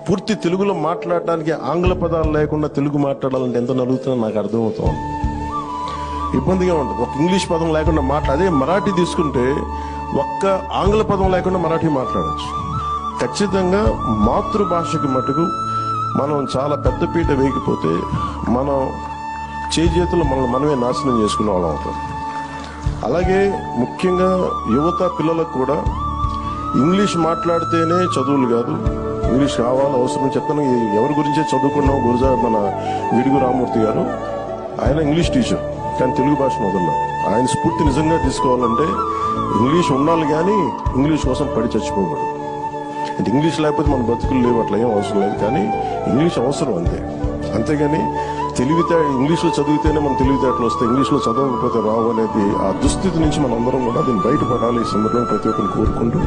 పూర్తి తెలుగులో మాట్లాడడానికి ఆంగ్ల పదాలు లేకుండా తెలుగు మాట్లాడాలంటే ఎంత నలుగుతుందో నాకు అర్థమవుతుంది. ఇబ్బందిగా ఉంటుంది. ఒక ఇంగ్లీష్ పదం లేకుండా అదే మరాఠీ తీసుకుంటే ఒక్క ఆంగ్ల పదం లేకుండా మరాఠీ మాట్లాడచ్చు. ఖచ్చితంగా మాతృభాషకి మటుకు మనం చాలా పెద్దపీట వేయకపోతే మనం చేతులు మనమే నాశనం చేసుకునే వాళ్ళం అవుతాం. అలాగే ముఖ్యంగా యువత పిల్లలకు కూడా ఇంగ్లీష్ మాట్లాడితేనే చదువులు కాదు, ఇంగ్లీష్ కావాలి అవసరం. చెప్తాను, ఎవరి గురించే చదువుకున్నాం, గురుజా మన విడుగు రామూర్తి గారు, ఆయన ఇంగ్లీష్ టీచర్, కానీ తెలుగు భాషను వదలలేదు. ఆయన స్ఫూర్తి నిజంగా తీసుకోవాలంటే ఇంగ్లీష్ ఉండాలి, కానీ ఇంగ్లీష్ కోసం పడి చచ్చిపోకూడదు. అంటే ఇంగ్లీష్ లేకపోతే మన బతుకులు లేవు, అట్లా ఏం అవసరం లేదు, కానీ ఇంగ్లీష్ అవసరం అంతే. అంతేగాని ఇంగ్లీష్లో చదివితేనే మన తెలివితేటలు వస్తాయి, ఇంగ్లీష్లో చదవకపోతే రావు అనేది ఆ దుస్థితి నుంచి మనందరం కూడా దీన్ని బయటపడాలి. ఈ సందర్భంగా ప్రతి ఒక్కరిని కోరుకుంటూ